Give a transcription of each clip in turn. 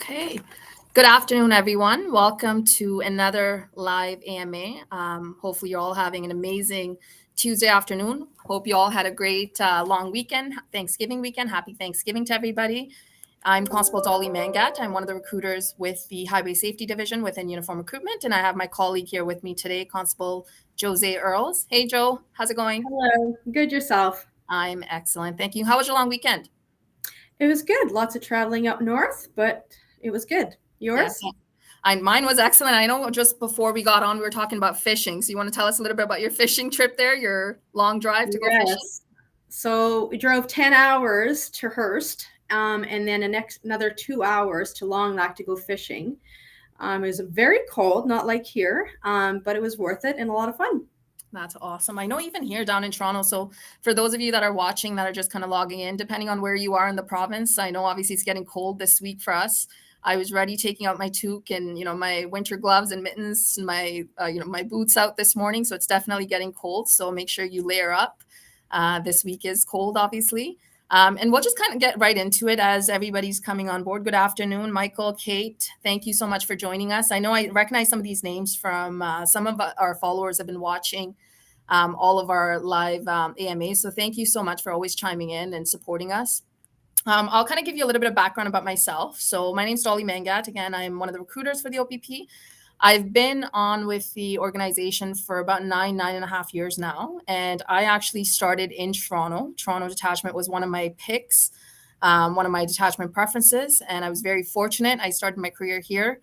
Okay. Good afternoon, everyone. Welcome to another live AMA. Hopefully, you're all having an amazing Tuesday afternoon. Hope you all had a great long weekend, Thanksgiving weekend. Happy Thanksgiving to everybody. I'm Constable Dolly Mangat. I'm one of the recruiters with the Highway Safety Division within Uniform Recruitment, and I have my colleague here with me today, Constable Jose Earls. Hey, Joe, how's it going? Hello. Good yourself? I'm excellent. Thank you. How was your long weekend? It was good. Lots of traveling up north, but it was good. Yes. Yours? Mine was excellent. I know just before we got on, we were talking about fishing. So you want to tell us a little bit about your fishing trip there, your long drive to go fishing? Yes. So we drove 10 hours to Hearst, and then another 2 hours to Long Lake to go fishing. It was very cold, not like here, but it was worth it and a lot of fun. That's awesome. I know even here down in Toronto. So for those of you that are watching that are just kind of logging in, depending on where you are in the province, I know obviously it's getting cold this week for us. I was ready taking out my toque and my winter gloves and mittens and my my boots out this morning. So it's definitely getting cold. So make sure you layer up. This week is cold, obviously. And we'll just kind of get right into it as everybody's coming on board. Good afternoon, Michael, Kate. Thank you so much for joining us. I know I recognize some of these names from some of our followers have been watching all of our live AMAs. So thank you so much for always chiming in and supporting us. I'll kind of give you a little bit of background about myself. So my name's Dolly Mangat. Again, I'm one of the recruiters for the OPP. I've been on with the organization for about 9.5 years now. And I actually started in Toronto. Toronto Detachment was one of my picks, one of my detachment preferences. And I was very fortunate. I started my career here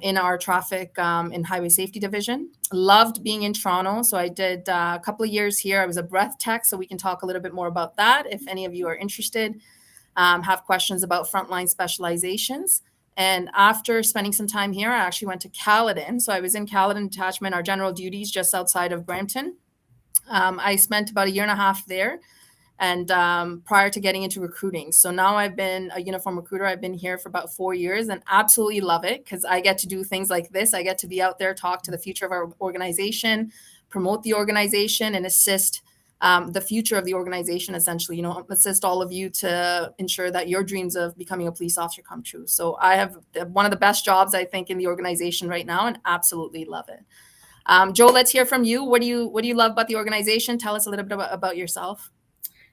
in our traffic and highway safety division. Loved being in Toronto. So I did a couple of years here. I was a breath tech. So we can talk a little bit more about that if any of you are interested, have questions about frontline specializations. And after spending some time here, I actually went to Caledon. So I was in Caledon Detachment, our general duties just outside of Brampton. I spent about a year and a half there and prior to getting into recruiting. So now I've been a uniform recruiter. I've been here for about 4 years and absolutely love it because I get to do things like this. I get to be out there, talk to the future of our organization, promote the organization, and assist the future of the organization, essentially, assist all of you to ensure that your dreams of becoming a police officer come true. So I have one of the best jobs, I think, in the organization right now and absolutely love it. Joe, let's hear from you. What do you love about the organization? Tell us a little bit about yourself.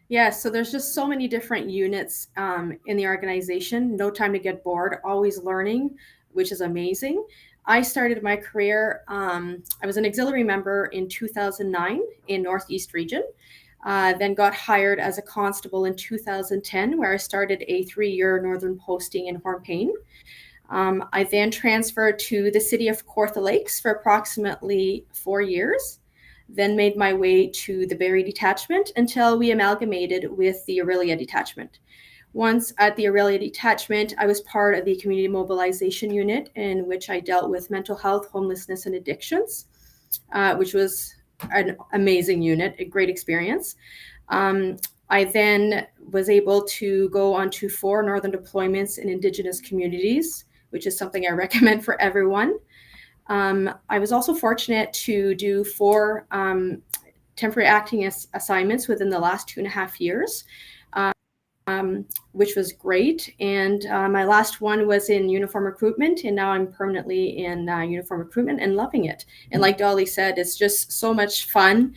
Yeah, so there's just so many different units in the organization. No time to get bored, always learning, which is amazing. I started my career, I was an auxiliary member in 2009 in Northeast Region, then got hired as a constable in 2010, where I started a 3-year northern posting in Hornpain. I then transferred to the city of Kawartha Lakes for approximately 4 years, then made my way to the Barrie Detachment until we amalgamated with the Aurelia Detachment. Once at the Aurelia Detachment, I was part of the Community Mobilization Unit, in which I dealt with mental health, homelessness, and addictions, which was an amazing unit, a great experience. I then was able to go on to 4 northern deployments in Indigenous communities, which is something I recommend for everyone. I was also fortunate to do 4 temporary acting assignments within the last 2.5 years, which was great. And my last one was in uniform recruitment, and now I'm permanently in uniform recruitment and loving it. And like Dolly said, it's just so much fun.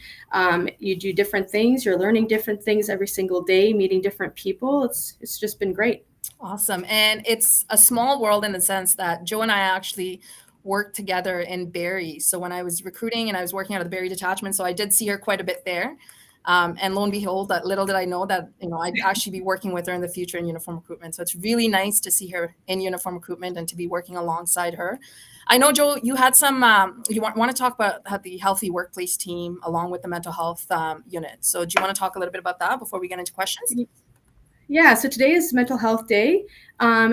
You do different things, you're learning different things every single day, meeting different people. It's just been great. Awesome. And it's a small world in the sense that Joe and I actually worked together in Barrie. So when I was recruiting and I was working out of the Barrie Detachment, so I did see her quite a bit there. And lo and behold, that little did I know that, I'd actually be working with her in the future in uniform recruitment. So it's really nice to see her in uniform recruitment and to be working alongside her. I know, Joe, you had some, you want to talk about the healthy workplace team along with the mental health unit. So do you want to talk a little bit about that before we get into questions? Yeah, so today is Mental Health Day,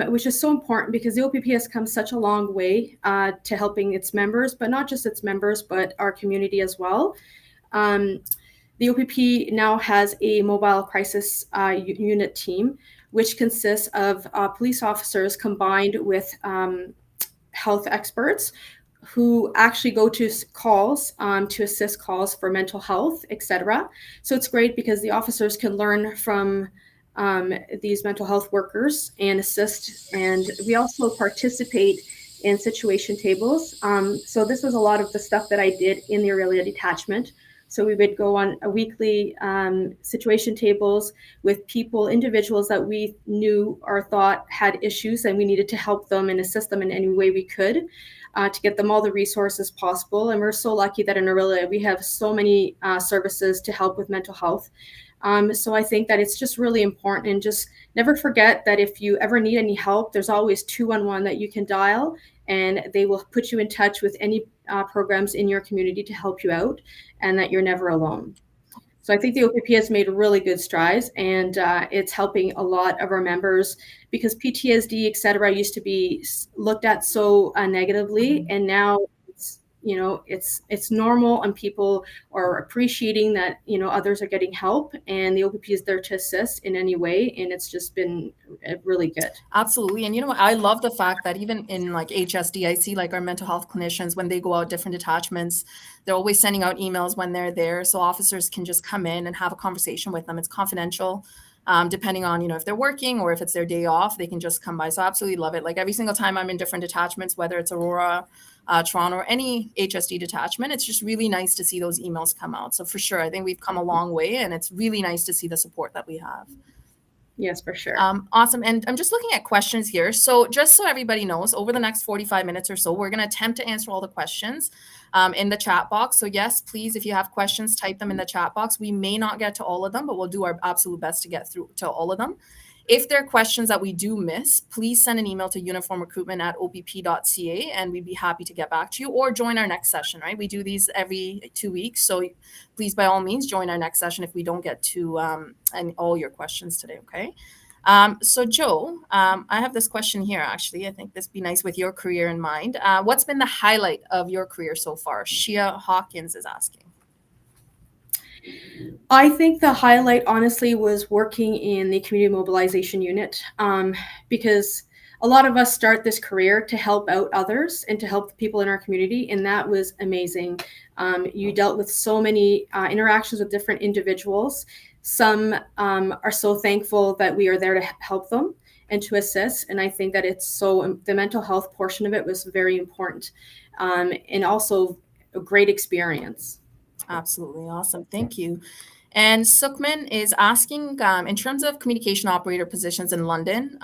which is so important because the OPP has come such a long way to helping its members, but not just its members, but our community as well. The OPP now has a mobile crisis unit team, which consists of police officers combined with health experts who actually go to calls to assist calls for mental health, etc. So it's great because the officers can learn from these mental health workers and assist. And we also participate in situation tables. So this was a lot of the stuff that I did in the early detachment. So we would go on a weekly situation tables with people, individuals that we knew or thought had issues, and we needed to help them and assist them in any way we could to get them all the resources possible. And we're so lucky that in Aurelia we have so many services to help with mental health. So I think that it's just really important, and just never forget that if you ever need any help, there's always 211 that you can dial, and they will put you in touch with any programs in your community to help you out, and that you're never alone. So I think the OPP has made really good strides, and it's helping a lot of our members, because PTSD, et cetera, used to be looked at so negatively, and now it's normal, and people are appreciating that others are getting help, and the OPP is there to assist in any way, and it's just been really good. Absolutely. And I love the fact that even in like HSD, I see like our mental health clinicians, when they go out different detachments, they're always sending out emails when they're there. So officers can just come in and have a conversation with them. It's confidential. Depending on, if they're working or if it's their day off, they can just come by. So I absolutely love it. Like every single time I'm in different detachments, whether it's Aurora, Toronto, or any HSD detachment, it's just really nice to see those emails come out. So for sure, I think we've come a long way, and it's really nice to see the support that we have. Yes, for sure. Awesome. And I'm just looking at questions here. So just so everybody knows, over the next 45 minutes or so, we're going to attempt to answer all the questions in the chat box. So yes, please, if you have questions, type them in the chat box. We may not get to all of them, but we'll do our absolute best to get through to all of them. If there are questions that we do miss, please send an email to uniformrecruitment@opp.ca, and we'd be happy to get back to you, or join our next session, right? We do these every 2 weeks. So please, by all means, join our next session if we don't get to all your questions today, okay? So Joe, I have this question here, actually. I think this would be nice with your career in mind. What's been the highlight of your career so far? Shia Hawkins is asking. I think the highlight, honestly, was working in the community mobilization unit, because a lot of us start this career to help out others and to help the people in our community, and that was amazing. You dealt with so many interactions with different individuals. Some are so thankful that we are there to help them and to assist, and I think that the mental health portion of it was very important, and also a great experience. Absolutely awesome. Thank you. And Sukhman is asking, in terms of communication operator positions in London,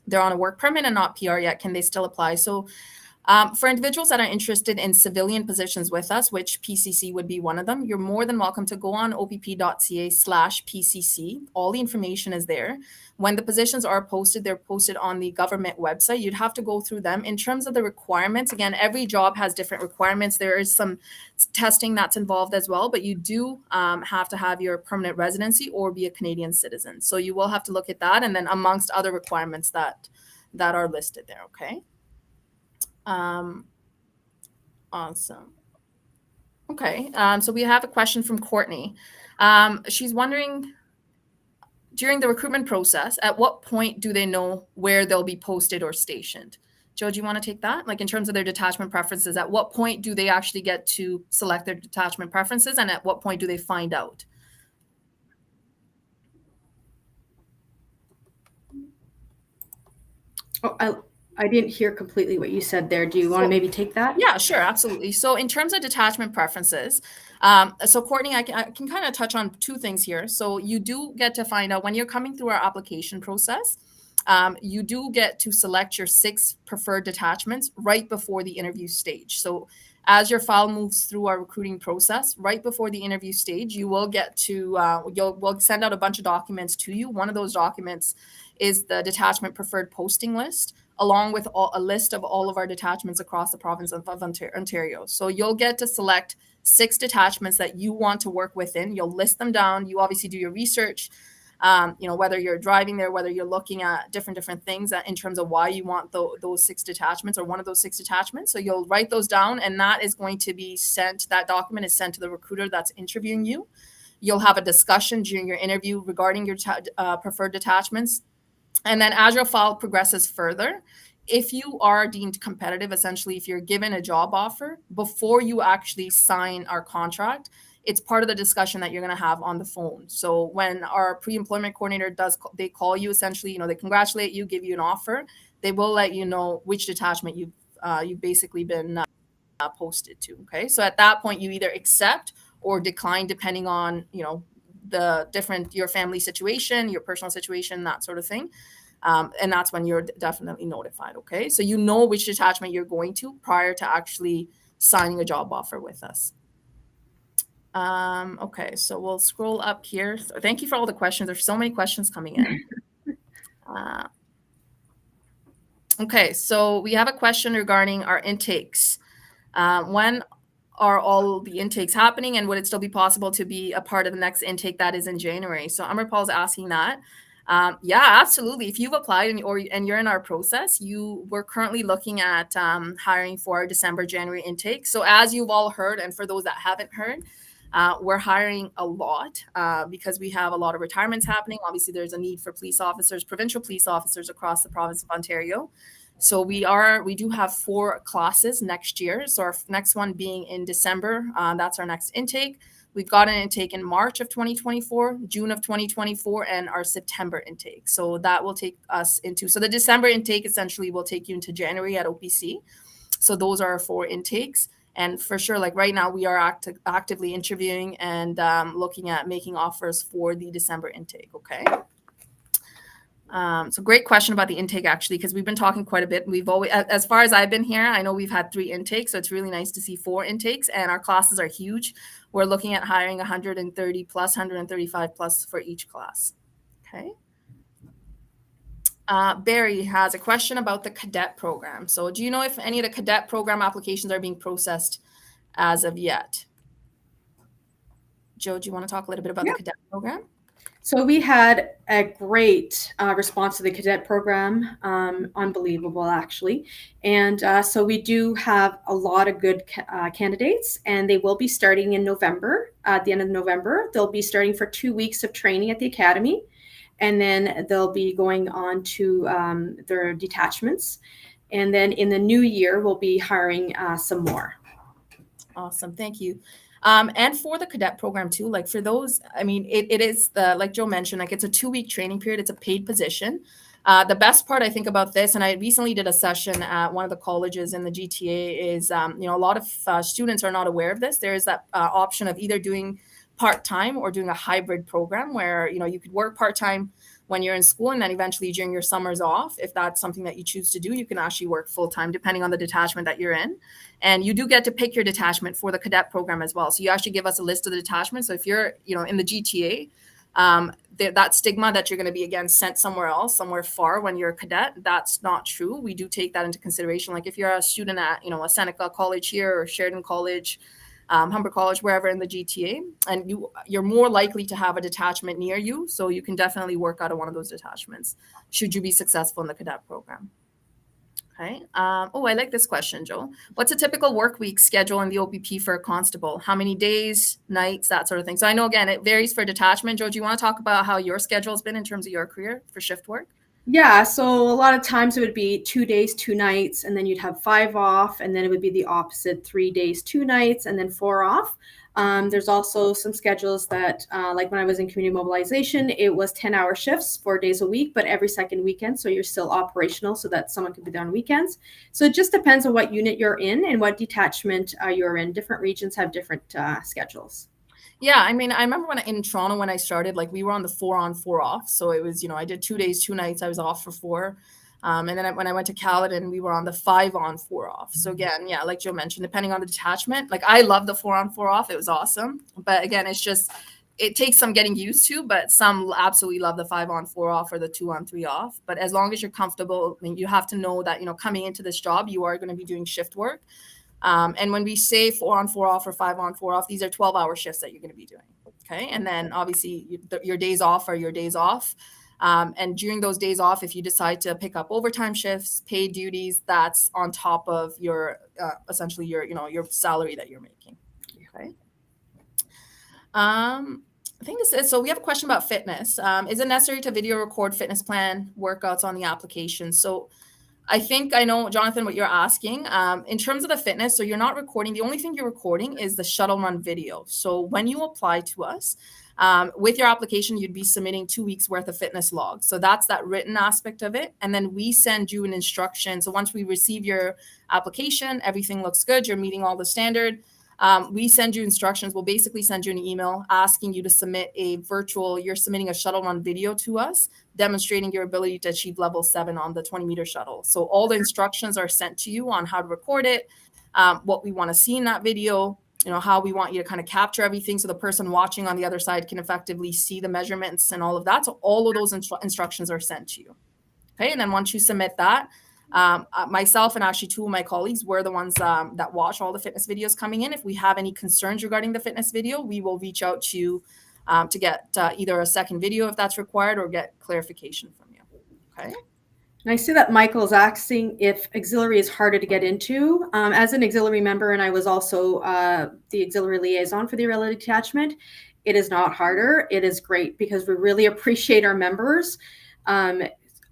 they're on a work permit and not PR yet. Can they still apply? So for individuals that are interested in civilian positions with us, which PCC would be one of them, you're more than welcome to go on opp.ca/PCC. All the information is there. When the positions are posted, they're posted on the government website. You'd have to go through them. In terms of the requirements, again, every job has different requirements. There is some testing that's involved as well, but you do have to have your permanent residency or be a Canadian citizen. So you will have to look at that, and then amongst other requirements that are listed there, okay? Awesome. Okay, so we have a question from Courtney. She's wondering, during the recruitment process, at what point do they know where they'll be posted or stationed? Joe, do you want to take that? Like in terms of their detachment preferences, at what point do they actually get to select their detachment preferences, and at what point do they find out? Oh, I didn't hear completely what you said there. Do you want to maybe take that? Yeah, sure, absolutely. So in terms of detachment preferences, so Courtney, I can kind of touch on two things here. So you do get to find out when you're coming through our application process, you do get to select your 6 preferred detachments right before the interview stage. So as your file moves through our recruiting process, right before the interview stage, you will get to, we'll send out a bunch of documents to you. One of those documents is the detachment preferred posting list, along with a list of all of our detachments across the province of Ontario. So you'll get to select 6 detachments that you want to work within. You'll list them down. You obviously do your research, whether you're driving there, whether you're looking at different things in terms of why you want those 6 detachments or one of those 6 detachments. So you'll write those down, and that is going to be sent. That document is sent to the recruiter that's interviewing you. You'll have a discussion during your interview regarding your preferred detachments. And then as your file progresses further, if you are deemed competitive, essentially, if you're given a job offer before you actually sign our contract, it's part of the discussion that you're going to have on the phone. So when our pre-employment coordinator they call you, essentially, they congratulate you, give you an offer, they will let you know which detachment you've basically been posted to. Okay, so at that point, you either accept or decline, depending on your family situation, your personal situation, that sort of thing. And that's when you're definitely notified. Okay, so you know which detachment you're going to prior to actually signing a job offer with us. Okay, so we'll scroll up here. So thank you for all the questions. There's so many questions coming in. Okay, so we have a question regarding our intakes. When are all the intakes happening, and would it still be possible to be a part of the next intake that is in January? So Amarpal's asking that. Yeah, absolutely. If you've applied and you're in our process, we're currently looking at hiring for our December, January intake. So as you've all heard, and for those that haven't heard, we're hiring a lot because we have a lot of retirements happening. Obviously, there's a need for police officers, provincial police officers across the province of Ontario. So we do have 4 classes next year. So our next one being in December, that's our next intake. We've got an intake in March of 2024, June of 2024, and our September intake. So that will take us so the December intake essentially will take you into January at OPC. So those are our 4 intakes. And for sure, like right now, we are actively interviewing and looking at making offers for the December intake. Okay. So great question about the intake, actually, because we've been talking quite a bit. We've always, as far as I've been here, I know we've had 3 intakes. So it's really nice to see 4 intakes, and our classes are huge. We're looking at hiring 130 plus, 135 plus for each class. Okay. Barry has a question about the cadet program. So do you know if any of the cadet program applications are being processed as of yet? Joe, do you want to talk a little bit about the cadet program? So we had a great response to the cadet program, unbelievable actually. And so we do have a lot of good candidates, and they will be starting in November. At the end of November, they'll be starting for 2 weeks of training at the academy, and then they'll be going on to their detachments. And then in the new year, we'll be hiring some more. Awesome, thank you. And for the cadet program too, like for those, I mean, it is like Joe mentioned, like it's a 2-week training period. It's a paid position. The best part I think about this, and I recently did a session at one of the colleges in the GTA, is a lot of students are not aware of this. There is that option of either doing part-time or doing a hybrid program where you could work part-time when you're in school, and then eventually during your summers off, if that's something that you choose to do, you can actually work full-time depending on the detachment that you're in. And you do get to pick your detachment for the cadet program as well. So you actually give us a list of the detachments. So if you're in the GTA, that stigma that you're going to be again sent somewhere else, somewhere far when you're a cadet, that's not true. We do take that into consideration. Like if you're a student at a Seneca College here or Sheridan College, Humber College, wherever in the GTA, and you're more likely to have a detachment near you, so you can definitely work out of one of those detachments should you be successful in the cadet program. Okay. I like this question, Joe. What's a typical work week schedule in the OPP for a constable? How many days, nights, that sort of thing? So I know, again, it varies for detachment. Joe, do you want to talk about how your schedule has been in terms of your career for shift work? Yeah, so a lot of times it would be 2 days, 2 nights, and then you'd have 5 off, and then it would be the opposite, 3 days, 2 nights, and then 4 off. There's also some schedules that, like when I was in community mobilization, it was 10-hour shifts, 4 days a week, but every second weekend, so you're still operational so that someone could be there on weekends. So it just depends on what unit you're in and what detachment you're in. Different regions have different schedules. Yeah, I mean, I remember in Toronto when I started, like we were on the 4 on 4 off. So it was, I did 2 days, 2 nights. I was off for 4. And then when I went to Caledon, we were on the 5 on 4 off. So again, yeah, like Joe mentioned, depending on the detachment, like I love the 4 on 4 off. It was awesome. But again, it takes some getting used to, but some absolutely love the 5 on 4 off or the 2 on 3 off. But as long as you're comfortable, I mean, you have to know that, coming into this job, you are going to be doing shift work. And when we say 4 on 4 off or 5 on 4 off, these are 12-hour shifts that you're going to be doing. Okay. And then obviously your days off are your days off. And during those days off, if you decide to pick up overtime shifts, paid duties, that's on top of your essentially your salary that you're making. Okay. I think this is, so we have a question about fitness. Is it necessary to video record fitness plan workouts on the application? So I think I know, Jonathan, what you're asking. In terms of the fitness, so you're not recording. The only thing you're recording is the shuttle run video. So when you apply to us, with your application, you'd be submitting 2 weeks worth of fitness logs. So that's that written aspect of it. And then we send you an instruction. So once we receive your application, everything looks good, you're meeting all the standard. We send you instructions. We'll basically send you an email asking you to submit you're submitting a shuttle run video to us, demonstrating your ability to achieve level 7 on the 20-meter shuttle. So all the instructions are sent to you on how to record it, what we want to see in that video, how we want you to kind of capture everything so the person watching on the other side can effectively see the measurements and all of that. So all of those instructions are sent to you. Okay. And then once you submit that, myself and actually 2 of my colleagues were the ones that watch all the fitness videos coming in. If we have any concerns regarding the fitness video, we will reach out to you to get either a second video if that's required or get clarification from you. Okay. And I see that Michael's asking if auxiliary is harder to get into. As an auxiliary member, and I was also the auxiliary liaison for the Irrelevant Detachment, it is not harder. It is great because we really appreciate our members.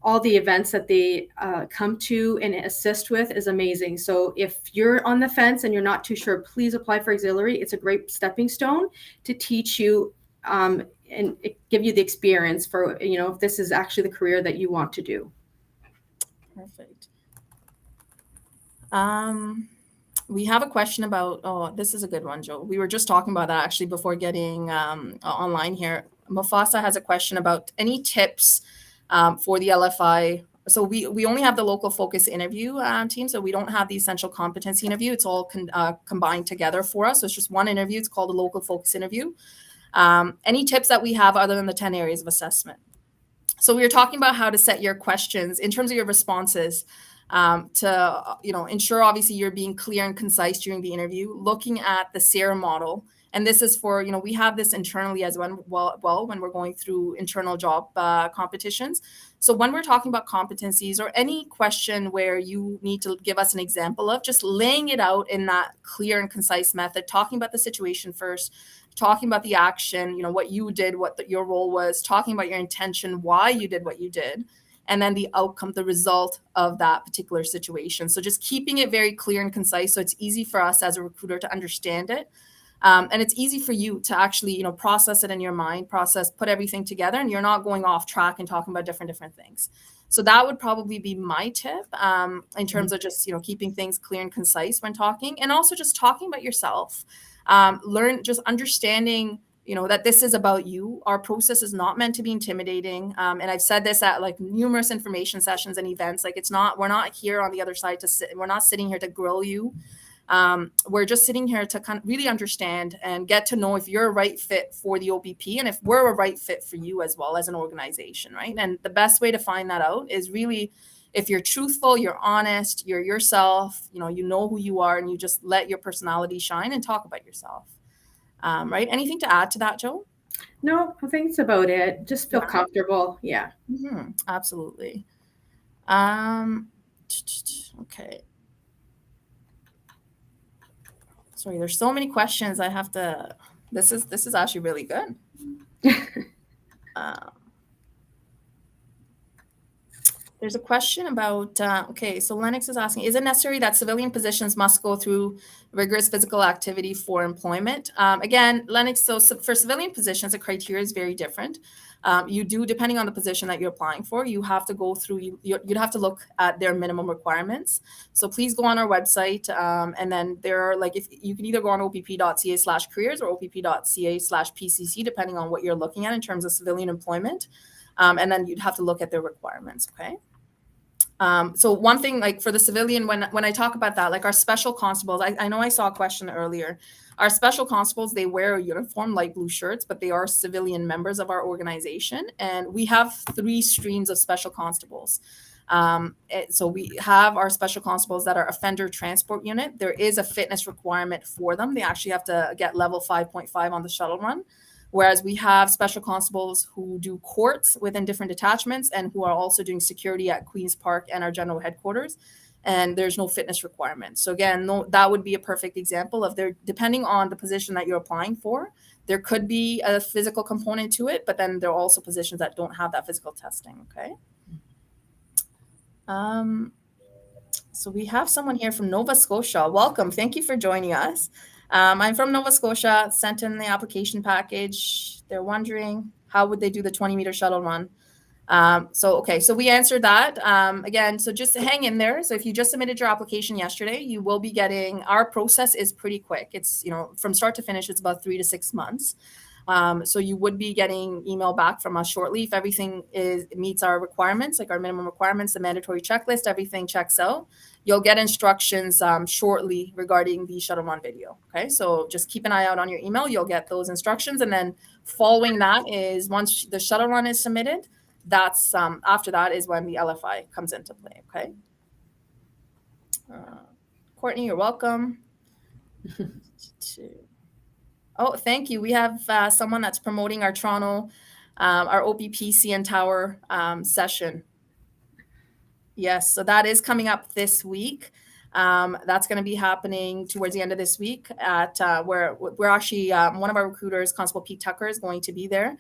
All the events that they come to and assist with is amazing. So if you're on the fence and you're not too sure, please apply for auxiliary. It's a great stepping stone to teach you and give you the experience for, if this is actually the career that you want to do. Perfect. We have a question about, this is a good one, Joe. We were just talking about that actually before getting online here. Mufasa has a question about any tips for the LFI. So we only have the local focus interview team, so we don't have the essential competency interview. It's all combined together for us. So it's just one interview. It's called a local focus interview. Any tips that we have other than the 10 areas of assessment? So we were talking about how to set your questions in terms of your responses to ensure obviously you're being clear and concise during the interview, looking at the SARA model. And this is for, we have this internally as well when we're going through internal job competitions. So when we're talking about competencies or any question where you need to give us an example of, just laying it out in that clear and concise method, talking about the situation first, talking about the action, what you did, your role was, talking about your intention, why you did what you did, and then the outcome, the result of that particular situation. So just keeping it very clear and concise so it's easy for us as a recruiter to understand it. And it's easy for you to actually, process it in your mind, put everything together, and you're not going off track and talking about different things. So that would probably be my tip in terms of just, keeping things clear and concise when talking, and also just talking about yourself. Just understanding, that this is about you. Our process is not meant to be intimidating. And I've said this at like numerous information sessions and events. Like we're not here on the other side we're not sitting here to grill you. We're just sitting here to kind of really understand and get to know if you're a right fit for the OPP and if we're a right fit for you as well as an organization, right? And the best way to find that out is really if you're truthful, you're honest, you're yourself, you know who you are, and you just let your personality shine and talk about yourself. Right? Anything to add to that, Joe? No, I think it's about it. Just feel comfortable. Yeah. Mm-hmm. Absolutely. Okay. Sorry, there's so many questions I have to. This is actually really good. There's a question about, so Lennox is asking, is it necessary that civilian positions must go through rigorous physical activity for employment? Again, Lennox, so for civilian positions, the criteria is very different. You do, depending on the position that you're applying for, you have to go through, you'd have to look at their minimum requirements. So please go on our website. And then there are if you can either go on opp.ca/careers or opp.ca/PCC, depending on what you're looking at in terms of civilian employment. And then you'd have to look at their requirements. Okay. So one thing, for the civilian, when I talk about that, our special constables, I know I saw a question earlier. Our special constables, they wear a uniform, light blue shirts, but they are civilian members of our organization. And we have 3 streams of special constables. So we have our special constables that are offender transport unit. There is a fitness requirement for them. They actually have to get level 5.5 on the shuttle run. Whereas we have special constables who do courts within different detachments and who are also doing security at Queen's Park and our general headquarters. And there's no fitness requirement. So again, that would be a perfect example of depending on the position that you're applying for, there could be a physical component to it, but then there are also positions that don't have that physical testing. Okay. So we have someone here from Nova Scotia. Welcome. Thank you for joining us. I'm from Nova Scotia, sent in the application package. They're wondering how would they do the 20-meter shuttle run? So we answered that. Again, so just hang in there. So if you just submitted your application yesterday, you will be getting, our process is pretty quick. It's, from start to finish, it's about 3 to 6 months. So you would be getting email back from us shortly if everything meets our requirements, like our minimum requirements, the mandatory checklist, everything checks out. You'll get instructions shortly regarding the shuttle run video. Okay, so just keep an eye out on your email. You'll get those instructions, and then following that is once the shuttle run is submitted, that's after that is when the LFI comes into play. Okay. Courtney, you're welcome. Oh, thank you. We have someone that's promoting our Toronto, our OPP CN Tower session. Yes, so that is coming up this week. That's going to be happening towards the end of this week at where we're actually, one of our recruiters, Constable Pete Tucker, is going to be there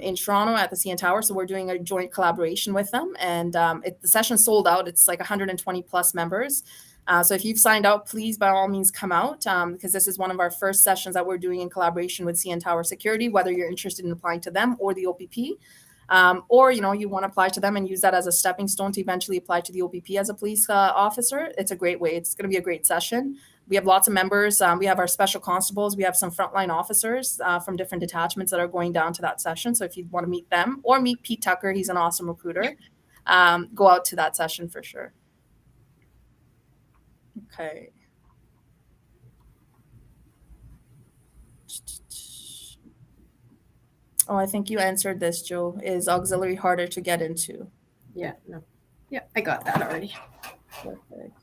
in Toronto at the CN Tower. So we're doing a joint collaboration with them, and the session's sold out. It's like 120 plus members. So if you've signed up, please, by all means, come out because this is one of our first sessions that we're doing in collaboration with CN Tower Security, whether you're interested in applying to them or the OPP. Or, you want to apply to them and use that as a stepping stone to eventually apply to the OPP as a police officer. It's a great way. It's going to be a great session. We have lots of members. We have our special constables. We have some frontline officers from different detachments that are going down to that session. So if you want to meet them or meet Pete Tucker, he's an awesome recruiter, go out to that session for sure. Okay. Oh, I think you answered this, Joe. Is auxiliary harder to get into? Yeah, no. Yeah, I got that already. Perfect.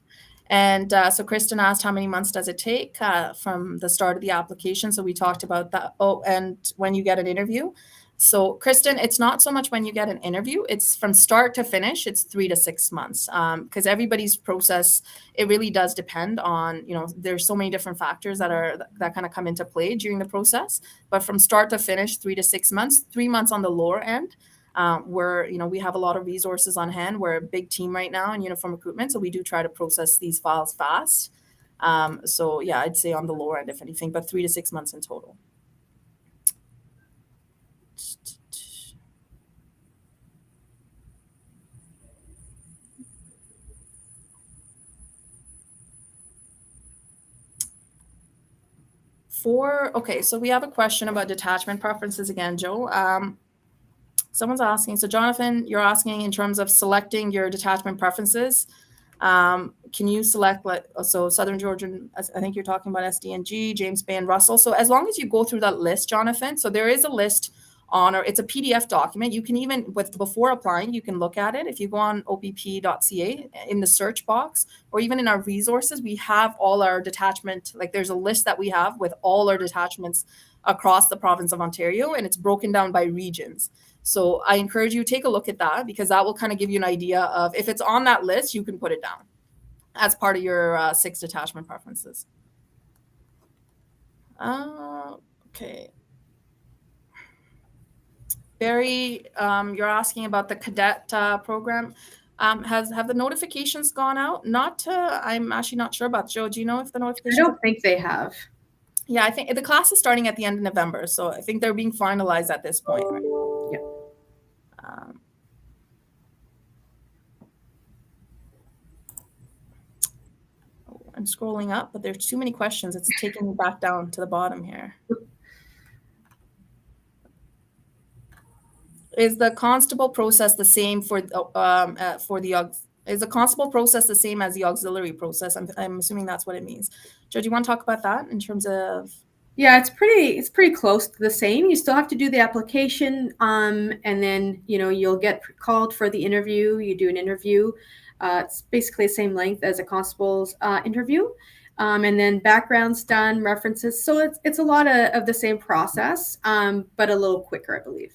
And so Kristen asked, how many months does it take from the start of the application? So we talked about that. Oh, and when you get an interview. So Kristen, it's not so much when you get an interview, it's from start to finish, it's 3 to 6 months. Because everybody's process, it really does depend on, there's so many different factors that kind of come into play during the process. But from start to finish, 3 to 6 months, 3 months on the lower end. Where we have a lot of resources on hand. We're a big team right now in uniform recruitment, so we do try to process these files fast. So yeah, I'd say on the lower end, if anything, but 3 to 6 months in total. Okay, so we have a question about detachment preferences again, Joe. Someone's asking, so Jonathan, you're asking in terms of selecting your detachment preferences. Can you select, so Southern Georgian, I think you're talking about SDNG, James Bay, and Russell. So as long as you go through that list, Jonathan, so there is a list or it's a PDF document. You can even, before applying, you can look at it. If you go on opp.ca in the search box, or even in our resources, we have all our detachment, like there's a list that we have with all our detachments across the province of Ontario, and it's broken down by regions. So I encourage you to take a look at that because that will kind of give you an idea of if it's on that list, you can put it down as part of your 6 detachment preferences. Okay. Barry, you're asking about the cadet program. Have the notifications gone out? I'm actually not sure about. Joe, do you know if the notifications? I don't think they have. Yeah, I think the class is starting at the end of November, so I think they're being finalized at this point. Right? Yeah. I'm scrolling up, but there's too many questions. It's taking me back down to the bottom here. Is the constable process the same for the is the constable process the same as the auxiliary process? I'm assuming that's what it means. Joe, do you want to talk about that in terms of? Yeah, it's pretty close to the same. You still have to do the application, and then you'll get called for the interview. You do an interview. It's basically the same length as a constable's interview, and then background's done, references. So it's a lot of the same process, but a little quicker, I believe.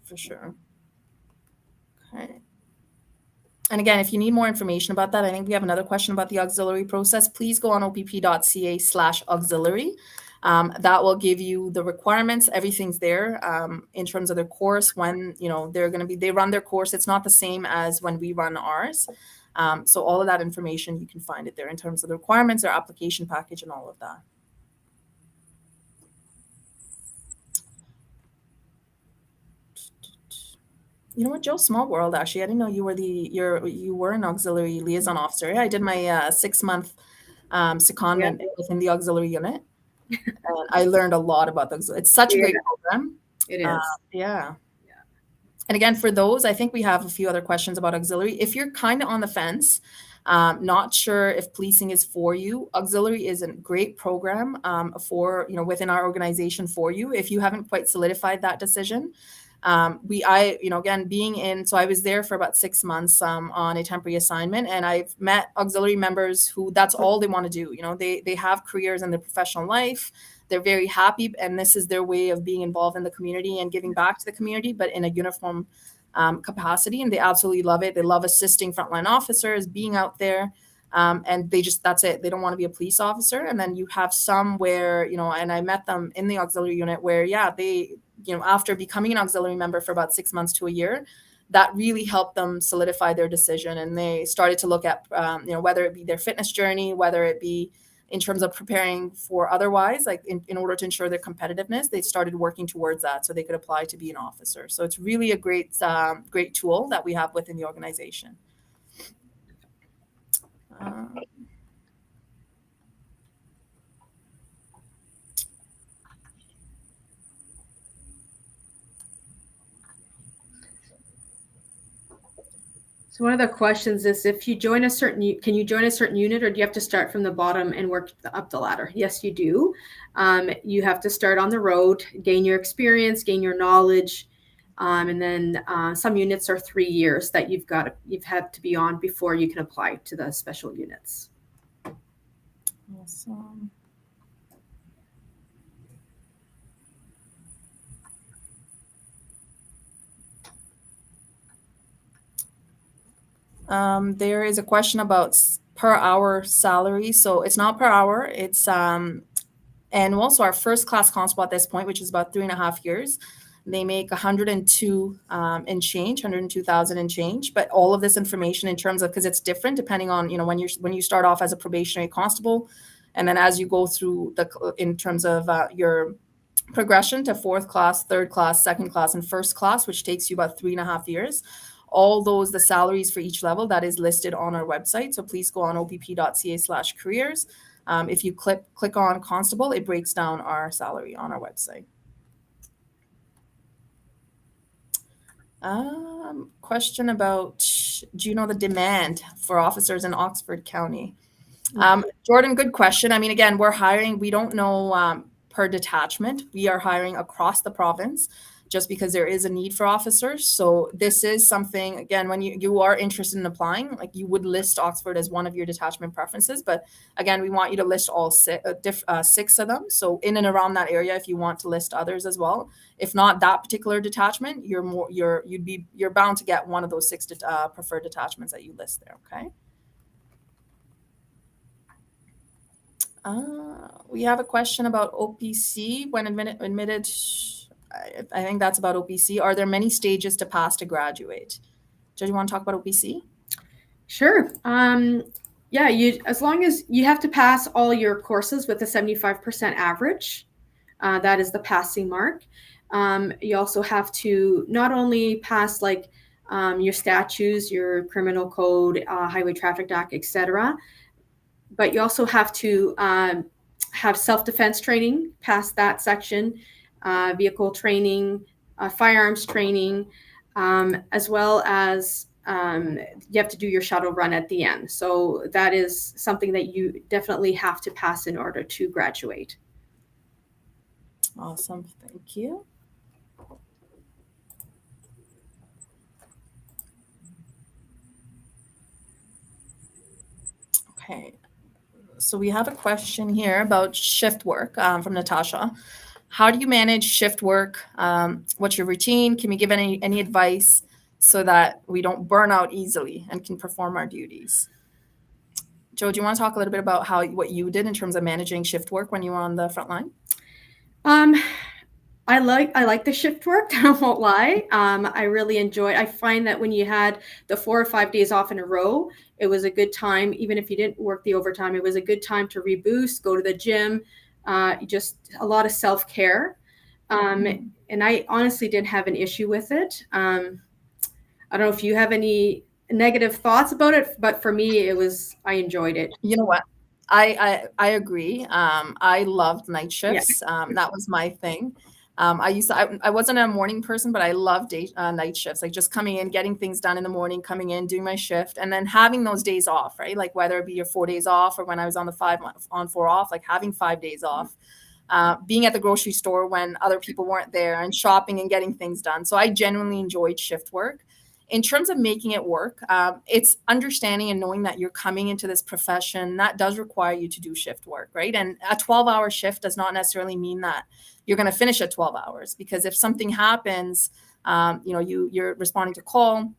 For sure. Okay. And again, if you need more information about that, I think we have another question about the auxiliary process. Please go on opp.ca/auxiliary. That will give you the requirements. Everything's there in terms of their course. When they run their course, it's not the same as when we run ours. So all of that information, you can find it there in terms of the requirements, their application package, and all of that. You know what, Joe? Small world, actually. I didn't know you were you were an auxiliary liaison officer. Yeah, I did my 6 month Yeah, secondment within the auxiliary unit, and I learned a lot about the auxiliary. It's such a yeah, great program. it Uh, is. yeah. Yeah. And again, for those, I think we have a few other questions about auxiliary. If you're kind of on the fence, not sure if policing is for you, auxiliary is a great program for, within our organization for you. If you haven't quite solidified that decision, again, being in, so I was there for about 6 months on a temporary assignment, and I've met auxiliary members who that's all they want to do. They have careers in their professional life. They're very happy, and this is their way of being involved in the community and giving back to the community, but in a uniform capacity. And they absolutely love it. They love assisting frontline officers, being out there. And that's it. They don't want to be a police officer. And then you have some where, and I met them in the auxiliary unit where, yeah, they, after becoming an auxiliary member for about 6 months to a year, that really helped them solidify their decision. And they started to look at, whether it be their fitness journey, whether it be in terms of preparing for otherwise, like in order to ensure their competitiveness, they started working towards that so they could apply to be an officer. So it's really a great tool that we have within the organization. So one of the questions is, if you join can you join a certain unit, or do you have to start from the bottom and work up the ladder? Yes, you do. You have to start on the road, gain your experience, gain your knowledge, and then some units are 3 years that you've had to be on before you can apply to the special units. Awesome. There is a question about per hour salary. So it's not per hour, it's annual. So our first class constable at this point, which is about 3.5 years, they make 102 and change, 102,000 and change. But all of this information in terms of, because it's different depending on, when you start off as a probationary constable, and then as you go through in terms of your progression to 4th class, 3rd class, 2nd class, and 1st class, which takes you about 3.5 years. All those, the salaries for each level, that is listed on our website. So please go on opp.ca/careers. If you click on constable, it breaks down our salary on our website. Question about, do you know the demand for officers in Oxford County? Jordan, good question. I mean, again, we're hiring, we don't know per detachment. We are hiring across the province just because there is a need for officers. So this is something, again, when you are interested in applying, like you would list Oxford as one of your detachment preferences. But again, we want you to list all 6 of them. So in and around that area, if you want to list others as well. If not that particular detachment, you're bound to get one of those 6 preferred detachments that you list there. Okay. We have a question about OPC when admitted. I think that's about OPC. Are there many stages to pass to graduate? Do you want to talk about OPC? Sure. Yeah, as long as you have to pass all your courses with a 75% average, that is the passing mark. You also have to not only pass your statutes, your criminal code, highway traffic act, etc., but you also have to have self-defense training, pass that section, vehicle training, firearms training, as well as you have to do your shuttle run at the end. So that is something that you definitely have to pass in order to graduate. Awesome. Thank you. Okay. So we have a question here about shift work from Natasha. How do you manage shift work? What's your routine? Can we give any advice so that we don't burn out easily and can perform our duties? Joe, do you want to talk a little bit about what you did in terms of managing shift work when you were on the front line? I like the shift work. I won't lie. I really enjoy. I find that when you had the 4 or 5 days off in a row, it was a good time. Even if you didn't work the overtime, it was a good time to reboost, go to the gym. Just a lot of self care. And I honestly didn't have an issue with it. I don't know if you have any negative thoughts about it, but for me, I enjoyed it. You know what? I agree. I loved night Yeah. shifts. That was my thing. I wasn't a morning person, but I loved night shifts, like just coming in, getting things done in the morning, coming in, doing my shift, and then having those days off, right? Like whether it be your 4 days off or when I was on the 5 on 4 off, like having 5 days off, being at the grocery store when other people weren't there and shopping and getting things done. So I genuinely enjoyed shift work. In terms of making it work, it's understanding and knowing that you're coming into this profession that does require you to do shift work, right? And a 12-hour shift does not necessarily mean that you're going to finish at 12 hours, because if something happens, you're responding to call,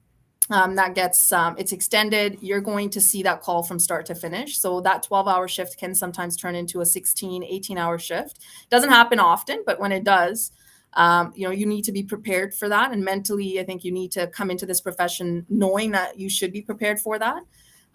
that gets it's extended, you're going to see that call from start to finish. So that 12-hour shift can sometimes turn into a 16, 18-hour shift. Doesn't happen often, but when it does, you need to be prepared for that. And mentally, I think you need to come into this profession knowing that you should be prepared for that,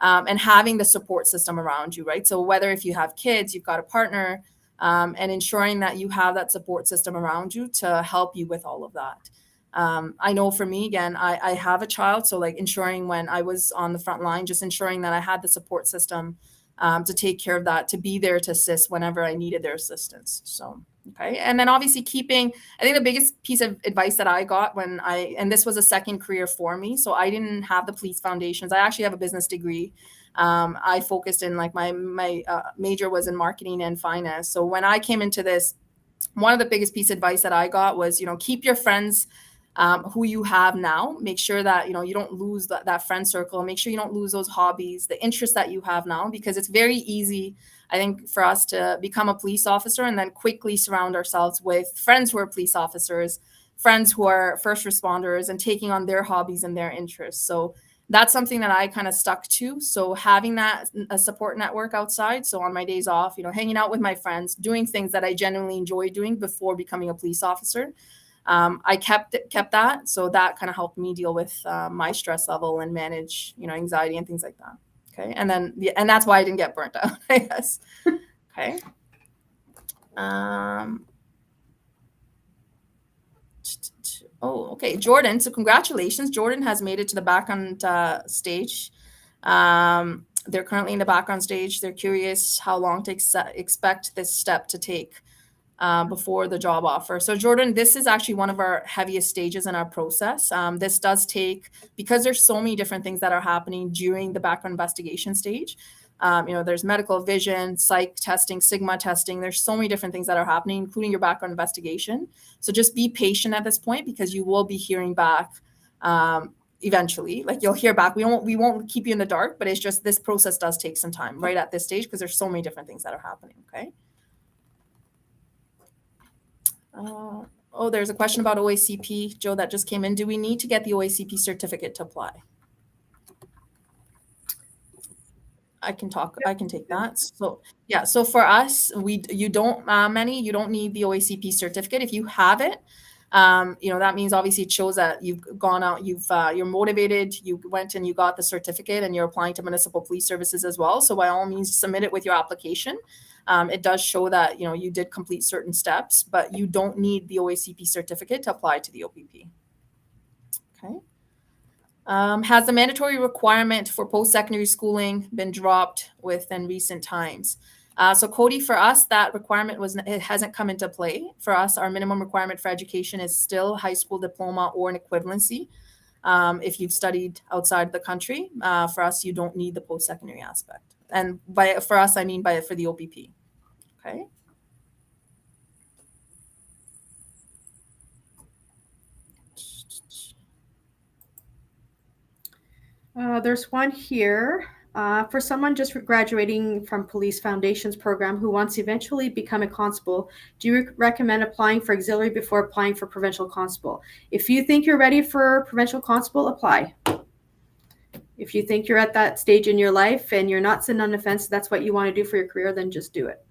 and having the support system around you, right? So whether if you have kids, you've got a partner, and ensuring that you have that support system around you to help you with all of that. I know for me, again, I have a child. So like ensuring when I was on the front line, just ensuring that I had the support system to take care of that, to be there to assist whenever I needed their assistance. So, okay. And then obviously I think the biggest piece of advice that I got and this was a second career for me. So I didn't have the police foundations. I actually have a business degree. I focused in like my major was in marketing and finance. So when I came into this, one of the biggest piece of advice that I got was, keep your friends who you have now. Make sure that you don't lose that friend circle. Make sure you don't lose those hobbies, the interests that you have now, because it's very easy, I think, for us to become a police officer and then quickly surround ourselves with friends who are police officers, friends who are first responders, and taking on their hobbies and their interests. So that's something that I kind of stuck to. So having a support network outside. So on my days off, hanging out with my friends, doing things that I genuinely enjoy doing before becoming a police officer. I kept that. So that kind of helped me deal with my stress level and manage, anxiety and things like that. Okay. And that's why I didn't get burnt out, I guess. Okay. Okay. Jordan. So congratulations. Jordan has made it to the background stage. They're currently in the background stage. They're curious how long to expect this step to take before the job offer. So Jordan, this is actually one of our heaviest stages in our process. This does take, because there's so many different things that are happening during the background investigation stage. There's medical, vision, psych testing, sigma testing. There's so many different things that are happening, including your background investigation. So just be patient at this point, because you will be hearing back eventually. Like you'll hear back. We won't keep you in the dark, but it's just this process does take some time right at this stage, because there's so many different things that are happening. Okay. There's a question about OACP, Joe, that just came in. Do we need to get the OACP certificate to apply? I can take that. So yeah, so for us, you don't need the OACP certificate. If you have it, that means obviously it shows that you've gone out, you're motivated, you went and you got the certificate, and you're applying to municipal police services as well. So by all means, submit it with your application. It does show that you did complete certain steps, but you don't need the OACP certificate to apply to the OPP. Okay. Has the mandatory requirement for post-secondary schooling been dropped within recent times? So Cody, for us, that requirement it hasn't come into play. For us, our minimum requirement for education is still high school diploma or an equivalency. If you've studied outside the country, for us, you don't need the post-secondary aspect. And for us, I mean for the OPP. Okay. There's one here. For someone just graduating from Police Foundations program who wants to eventually become a constable, do you recommend applying for auxiliary before applying for provincial constable? If you think you're ready for provincial constable, apply. If you think you're at that stage in your life and you're not sitting on the fence, that's what you want to do for your career, then just do it.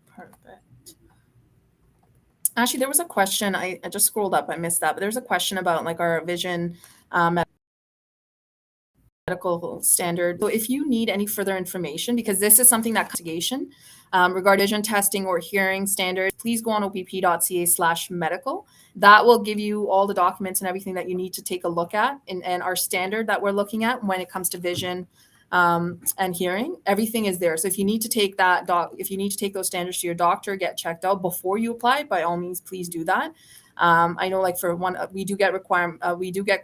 Perfect. Actually, there was a question. I just scrolled up. I missed that. But there's a question about like our vision medical standard. So if you need any further information, because this is something that investigation regarding vision testing or hearing standards, please go on opp.ca/medical. That will give you all the documents and everything that you need to take a look at, and our standard that we're looking at when it comes to vision and hearing. Everything is there. So if you need to take if you need to take those standards to your doctor, get checked out before you apply, by all means, please do that. I know, like for one, we do get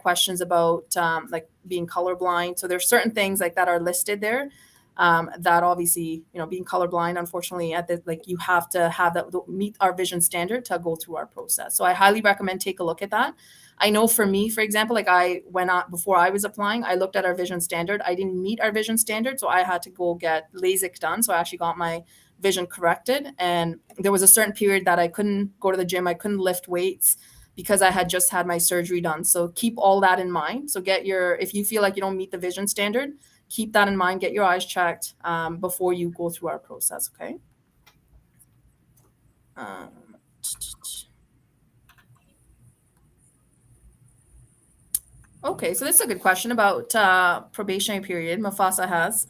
questions about like being colorblind. So there's certain things like that are listed there. That obviously, being colorblind, unfortunately, you have to have that meet our vision standard to go through our process. So I highly recommend take a look at that. I know for me, for example, like I went on before I was applying, I looked at our vision standard. I didn't meet our vision standard, so I had to go get LASIK done. So I actually got my vision corrected, and there was a certain period that I couldn't go to the gym, I couldn't lift weights because I had just had my surgery done. So keep all that in mind. So if you feel like you don't meet the vision standard, keep that in mind, get your eyes checked before you go through our process. Okay. Okay, so this is a good question about probationary period Mufasa has.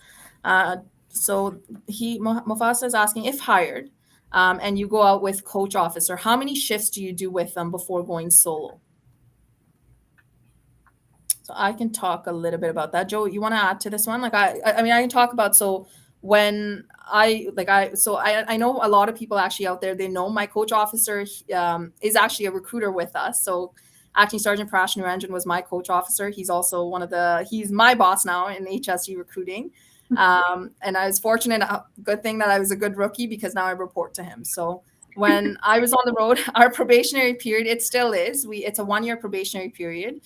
So Mufasa is asking, if hired and you go out with coach officer, how many shifts do you do with them before going solo? So I can talk a little bit about that. Joe, you want to add to this one? Like I mean, I can talk about, so when I know a lot of people actually out there, they know my coach officer is actually a recruiter with us. So Acting Sergeant Prash Nuranjan was my coach officer. He's also he's my boss now in HSG recruiting. And I was fortunate, good thing that I was a good rookie, because now I report to him. So when I was on the road, our probationary period, it still is, it's a 1-year probationary period.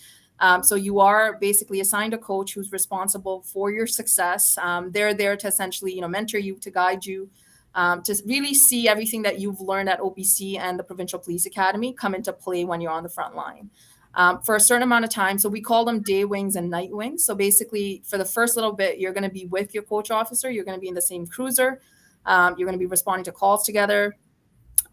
So you are basically assigned a coach who's responsible for your success. They're there to essentially, mentor you, to guide you, to really see everything that you've learned at OPC and the Provincial Police Academy come into play when you're on the front line. For a certain amount of time. So we call them day wings and night wings. So basically, for the first little bit, you're going to be with your coach officer. You're going to be in the same cruiser. You're going to be responding to calls together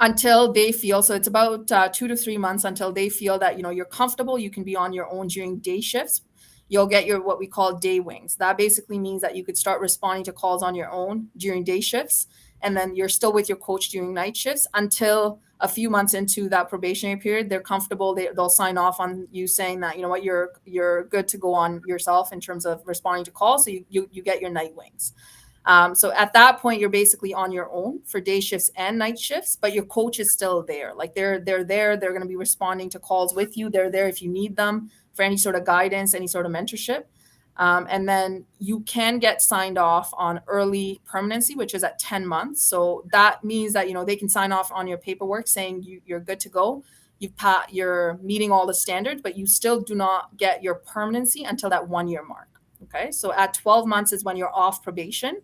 until they feel, so it's about 2 to 3 months until they feel that you're comfortable, you can be on your own during day shifts. You'll get your what we call day wings. That basically means that you could start responding to calls on your own during day shifts, and then you're still with your coach during night shifts until a few months into that probationary period. They're comfortable, they'll sign off on you saying that you're good to go on yourself in terms of responding to calls. So you get your night wings. So at that point, you're basically on your own for day shifts and night shifts, but your coach is still there. Like they're there. They're going to be responding to calls with you. They're there if you need them for any sort of guidance, any sort of mentorship. And then you can get signed off on early permanency, which is at 10 months. So that means that, they can sign off on your paperwork saying you're good to go. You're meeting all the standards, but you still do not get your permanency until that 1-year mark. Okay. So at 12 months is when you're off probation.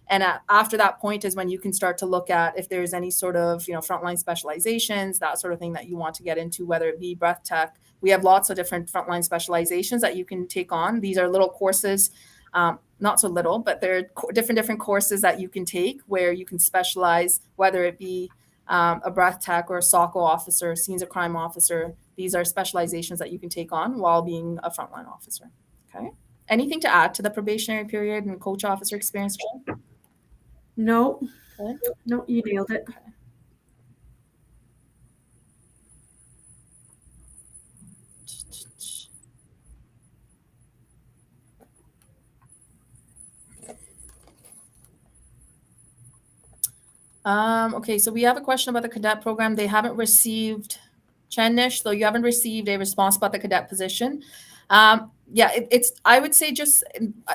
And after that point is when you can start to look at if there's any sort of, frontline specializations, that sort of thing that you want to get into, whether it be breath tech. We have lots of different frontline specializations that you can take on. These are little courses, not so little, but they're different courses that you can take where you can specialize, whether it be a breath tech or a SOCO officer, scenes of crime officer. These are specializations that you can take on while being a frontline officer. Okay. Anything to add to the probationary period and coach officer experience? No, Okay. no, you nailed it. Okay, so we have a question about the cadet program. They haven't received, Chenish, though you haven't received a response about the cadet position. Yeah, I would say just,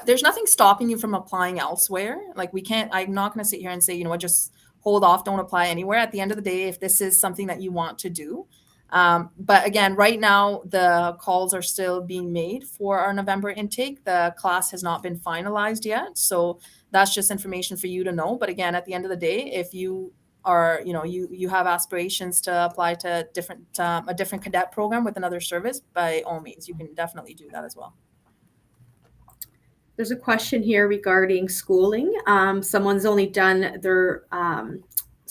there's nothing stopping you from applying elsewhere. Like I'm not going to sit here and say, just hold off, don't apply anywhere. At the end of the day, if this is something that you want to do. But again, right now, the calls are still being made for our November intake. The class has not been finalized yet. So that's just information for you to know. But again, at the end of the day, if you are, you have aspirations to apply to a different cadet program with another service, by all means, you can definitely do that as well. There's a question here regarding schooling. Someone's only done their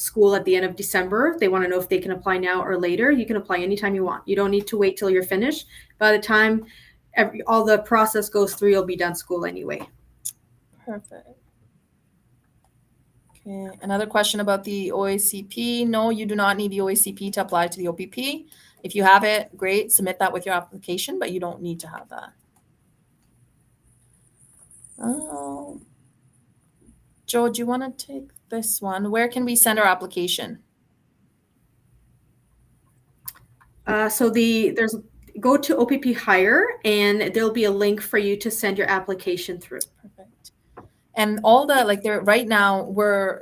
school at the end of December. They want to know if they can apply now or later. You can apply anytime you want. You don't need to wait till you're finished. By the time all the process goes through, you'll be done school anyway. Perfect. Okay, another question about the OACP. No, you do not need the OACP to apply to the OPP. If you have it, great, submit that with your application, but you don't need to have that. Oh, Joe, do you want to take this one? Where can we send our application? There's go to OPP Hire, and there'll be a link for you to send your application through. Perfect. And all the like there right now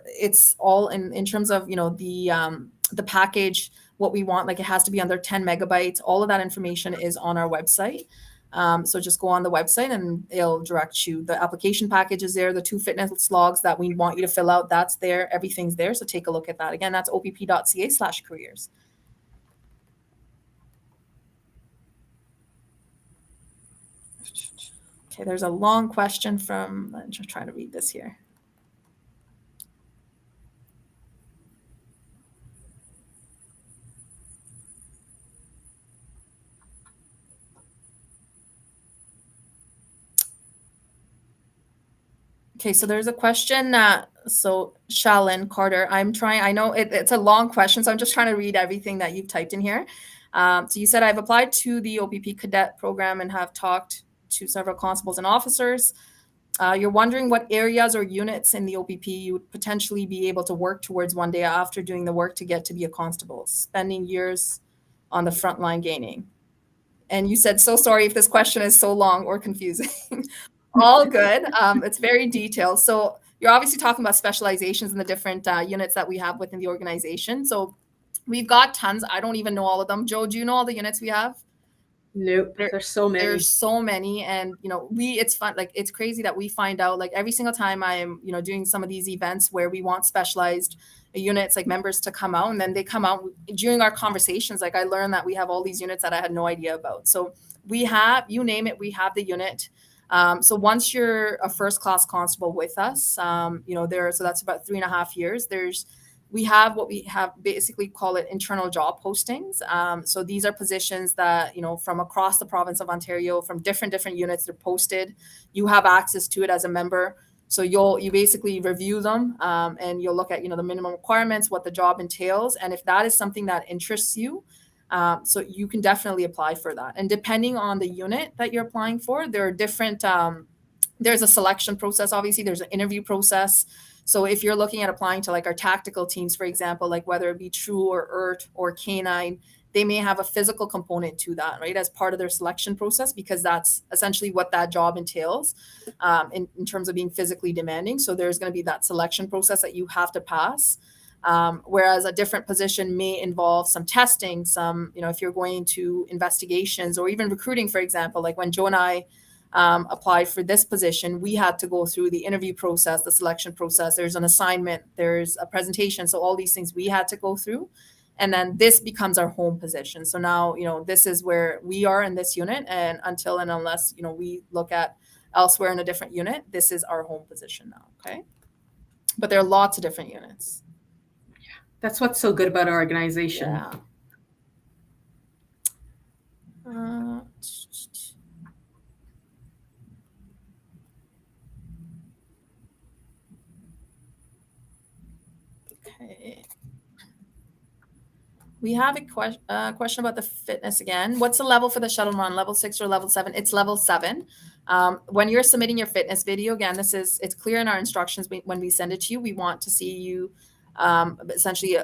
it's all in terms of the package, what we want, like it has to be under 10 megabytes. All of that information is on our website. So just go on the website and it'll direct you. The application package is there, the 2 fitness logs that we want you to fill out, that's there, everything's there. So take a look at that. Again, that's opp.ca/careers. Okay, there's a long question from, I'm just trying to read this here. Okay, so there's a question so Shalyn Carter, I know it's a long question, so I'm just trying to read everything that you've typed in here. So you said, I've applied to the OPP cadet program and have talked to several constables and officers. You're wondering what areas or units in the OPP you would potentially be able to work towards one day after doing the work to get to be a constable, spending years on the front line gaining. And you said, so sorry if this question is so long or confusing. All good. It's very detailed. So you're obviously talking about specializations in the different units that we have within the organization. So we've got tons. I don't even know all of them. Joe, do you know all the units we have? Nope, there's so many. There's so many, and it's fun. Like it's crazy that we find out like every single time I'm doing some of these events where we want specialized units, like members to come out, and then they come out during our conversations. Like I learned that we have all these units that I had no idea about. So we have, you name it, we have the unit. So once you're a first class constable with us, so that's about 3.5 years. We have what we have basically call it internal job postings. So these are positions that, from across the province of Ontario, from different units, they're posted. You have access to it as a member. So you basically review them and you'll look at, the minimum requirements, what the job entails. And if that is something that interests you, so you can definitely apply for that. And depending on the unit that you're applying for, there are different, there's a selection process. Obviously, there's an interview process. So if you're looking at applying to like our tactical teams, for example, like whether it be TRU or ERT or K9, they may have a physical component to that, right, as part of their selection process, because that's essentially what that job entails in terms of being physically demanding. So there's going to be that selection process that you have to pass. Whereas a different position may involve some testing, if you're going to investigations or even recruiting, for example, like when Joe and I applied for this position, we had to go through the interview process, the selection process. There's an assignment, there's a presentation. So all these things we had to go through. And then this becomes our home position. So now, this is where we are in this unit. And until and unless, we look at elsewhere in a different unit, this is our home position now. Okay. But there are lots of different units. That's what's so good about our organization. Yeah. Okay. We have a question about the fitness again. What's the level for the shuttle run? Level 6 or level 7? It's level 7. When you're submitting your fitness video, again, it's clear in our instructions when we send it to you. We want to see you essentially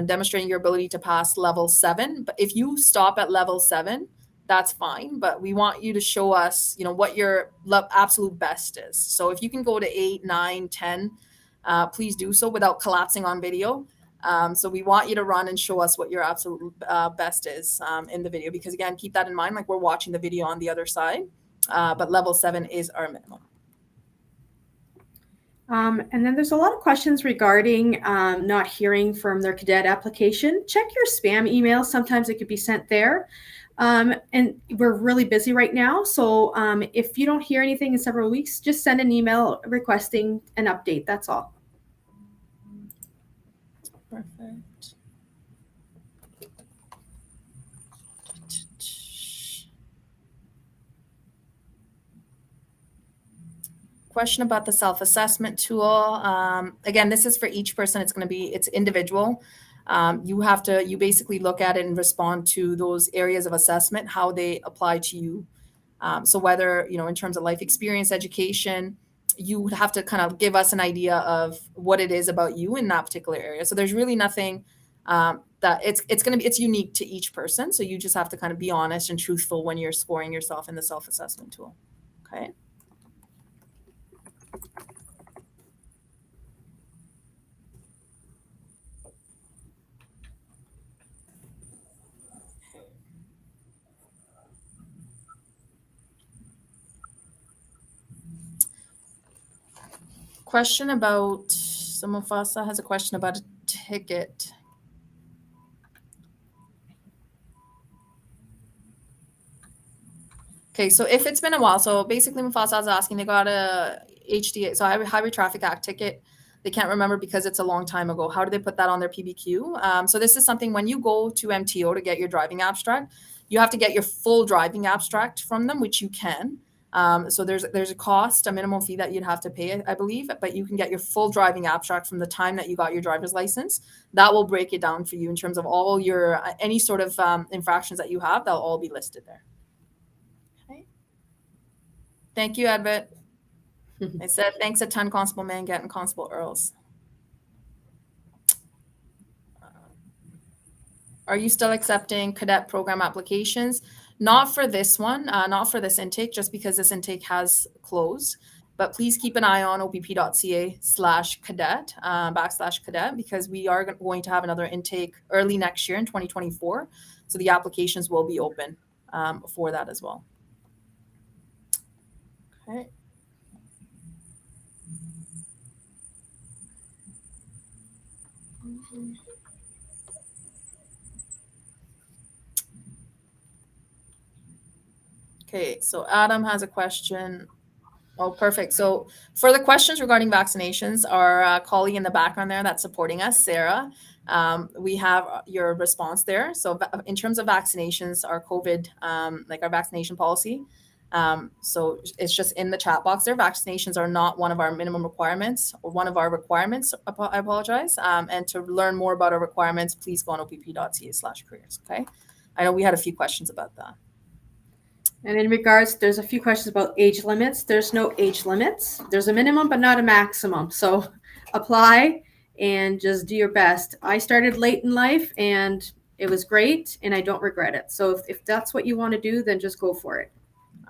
demonstrating your ability to pass level 7. But if you stop at level 7, that's fine. But we want you to show us, what your absolute best is. So if you can go to 8, 9, 10, please do so without collapsing on video. So we want you to run and show us what your absolute best is in the video, because again, keep that in mind, like we're watching the video on the other side, but level 7 is our minimum. And then there's a lot of questions regarding not hearing from their cadet application. Check your spam email. Sometimes it could be sent there. And we're really busy right now. So if you don't hear anything in several weeks, just send an email requesting an update. That's all. Perfect. Question about the self-assessment tool. Again, this is for each person. It's individual. You basically look at it and respond to those areas of assessment, how they apply to you. So whether, in terms of life experience, education, you would have to kind of give us an idea of what it is about you in that particular area. So there's really nothing that it's unique to each person. So you just have to kind of be honest and truthful when you're scoring yourself in the self-assessment tool. Okay. Question about, so Mufasa has a question about a ticket. Okay, so if it's been a while, so basically Mufasa is asking, they got a HDA, so Highway Traffic Act ticket. They can't remember because it's a long time ago. How do they put that on their PBQ? So this is something when you go to MTO to get your driving abstract, you have to get your full driving abstract from them, which you can. So there's a cost, a minimum fee that you'd have to pay, I believe, but you can get your full driving abstract from the time that you got your driver's license. That will break it down for you in terms of all your any sort of infractions that you have. They'll all be listed there. Okay. Thank you, Edvit. I said thanks a ton, Constable Mangat and Constable Earls. Are you still accepting cadet program applications? Not for this one, not for this intake, just because this intake has closed. But please keep an eye on opp.ca/cadet, /cadet, because we are going to have another intake early next year in 2024. So the applications will be open for that as well. Okay. Okay, so Adam has a question. Oh, perfect. So for the questions regarding vaccinations, our colleague in the background there that's supporting us, Sarah, we have your response there. So in terms of vaccinations, our COVID, like our vaccination policy, so it's just in the chat box there. Vaccinations are not one of our minimum requirements or one of our requirements. I apologize. And to learn more about our requirements, please go on opp.ca/careers. Okay. I know we had a few questions about that. And in regards, there's a few questions about age limits. There's no age limits. There's a minimum, but not a maximum. So apply and just do your best. I started late in life and it was great and I don't regret it. So if that's what you want to do, then just go for it.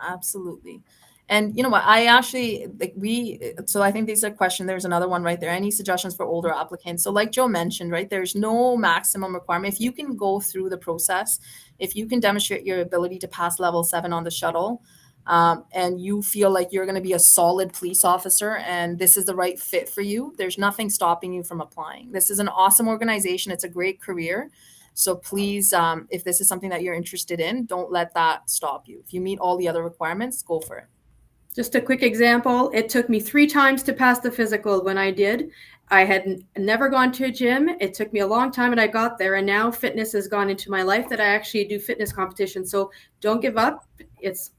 Absolutely. And you know what? I actually so I think these are question. There's another one right there. Any suggestions for older applicants? So like Joe mentioned, right, there's no maximum requirement. If you can go through the process, if you can demonstrate your ability to pass level 7 on the shuttle, and you feel like you're going to be a solid police officer and this is the right fit for you, there's nothing stopping you from applying. This is an awesome organization. It's a great career. So please, if this is something that you're interested in, don't let that stop you. If you meet all the other requirements, go for it. Just a quick example, it took me 3 times to pass the physical when I did. I had never gone to a gym. It took me a long time and I got there, and now fitness has gone into my life that I actually do fitness competitions. So don't give up. It's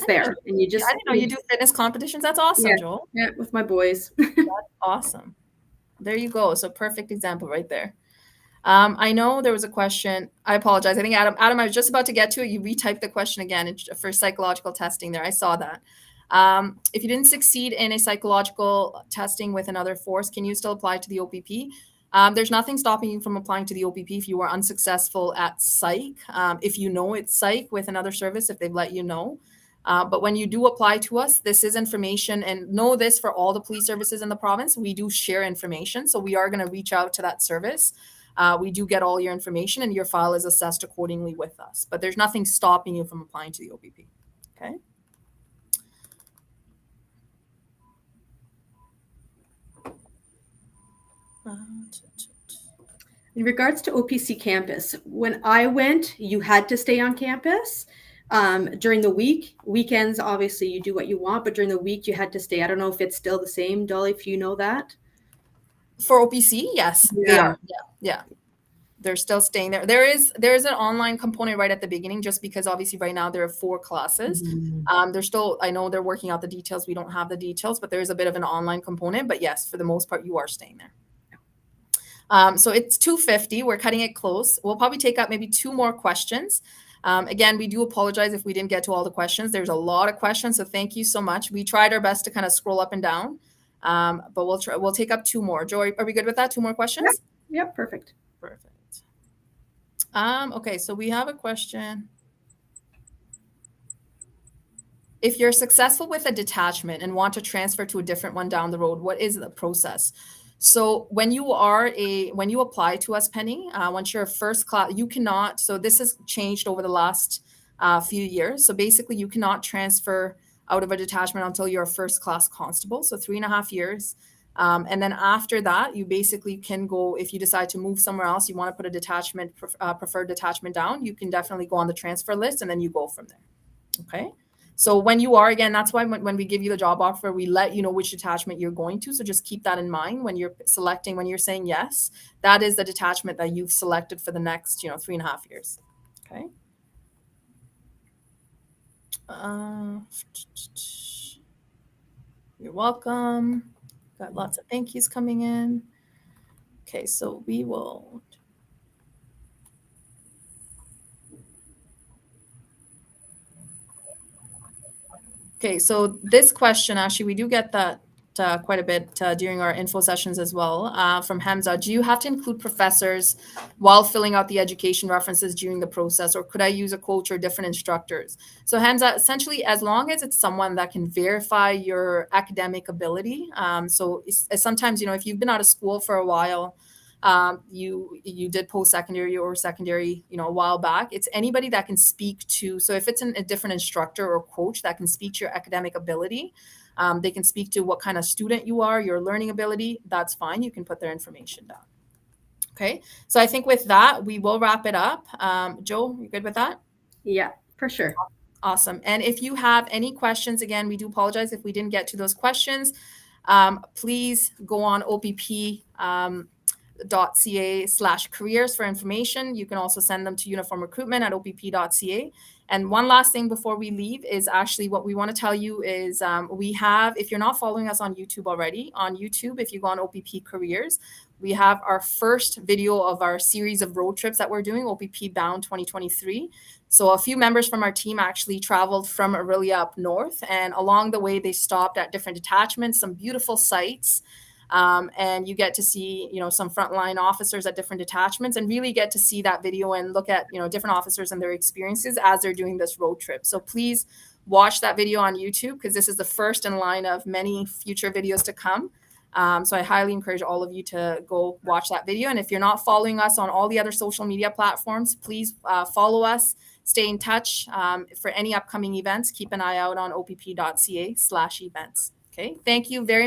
there. And you just I didn't know you do fitness competitions. That's awesome, yeah, Joel. Yeah, with my boys. That's awesome. There you go. So perfect example right there. I know there was a question. I apologize. I think Adam, I was just about to get to it. You retyped the question again for psychological testing there. I saw that. If you didn't succeed in a psychological testing with another force, can you still apply to the OPP? There's nothing stopping you from applying to the OPP if you were unsuccessful at psych. If you know it's psych with another service, if they've let you know. But when you do apply to us, this is information, and know this for all the police services in the province. We do share information. So we are going to reach out to that service. We do get all your information and your file is assessed accordingly with us. But there's nothing stopping you from applying to the OPP. Okay. In regards to OPC campus, when I went, you had to stay on campus. During the week, weekends, obviously you do what you want, but during the week you had to stay. I don't know if it's still the same, Dolly, if you know that. For OPC, yes, they Yeah. are. Yeah. They're still staying there. There is an online component right at the beginning, just because obviously right now there are 4 classes. Mhm. They're still, I know they're working out the details. We don't have the details, but there is a bit of an online component. But yes, for the most part, you are staying there. So it's 2:50. We're cutting it close. We'll probably take up maybe 2 more questions. Again, we do apologize if we didn't get to all the questions. There's a lot of questions, so thank you so much. We tried our best to kind of scroll up and down, but we'll try. We'll take up 2 more. Joy, are we good with that? 2 more Yep. questions? Yep. Perfect. Perfect. Okay, so we have a question. If you're successful with a detachment and want to transfer to a different one down the road, what is the process? So when you apply to us, Penny, once you're a first class, you cannot. So this has changed over the last few years. So basically, you cannot transfer out of a detachment until you're a first class constable. So 3.5 years. And then after that, you basically can go, if you decide to move somewhere else, you want to put a detachment, preferred detachment down, you can definitely go on the transfer list and then you go from there. Okay. So when you are, again, that's why when we give you the job offer, we let you know which detachment you're going to. So just keep that in mind when you're selecting, when you're saying yes, that is the detachment that you've selected for the next, 3.5 years. Okay. You're welcome. Got lots of thank yous coming in. Okay, so we will. Okay, so this question, actually, we do get that quite a bit during our info sessions as well, from Hamza. Do you have to include professors while filling out the education references during the process, or could I use a coach or different instructors? So Hamza, essentially, as long as it's someone that can verify your academic ability. So sometimes, if you've been out of school for a while, you did post-secondary or secondary, a while back, it's anybody that can speak to, so if it's a different instructor or coach that can speak to your academic ability, they can speak to what kind of student you are, your learning ability, that's fine. You can put their information down. Okay. So I think with that, we will wrap it up. Joe, you good with that? Yeah, for sure. Awesome. And if you have any questions, again, we do apologize if we didn't get to those questions. Please go on OPP .ca/careers for information. You can also send them to uniform recruitment at opp.ca. And one last thing before we leave is actually what we want to tell you is we have, if you're not following us on YouTube already, on YouTube, if you go on OPP Careers, we have our first video of our series of road trips that we're doing, OPP Bound 2023. So a few members from our team actually traveled from Aurelia up north, and along the way, they stopped at different detachments, some beautiful sites. And you get to see, some frontline officers at different detachments, and really get to see that video and look at, different officers and their experiences as they're doing this road trip. So please watch that video on YouTube, because this is the first in line of many future videos to come. So I highly encourage all of you to go watch that video. And if you're not following us on all the other social media platforms, please follow us, stay in touch for any upcoming events. Keep an eye out on opp.ca/events. Okay. Thank you very much.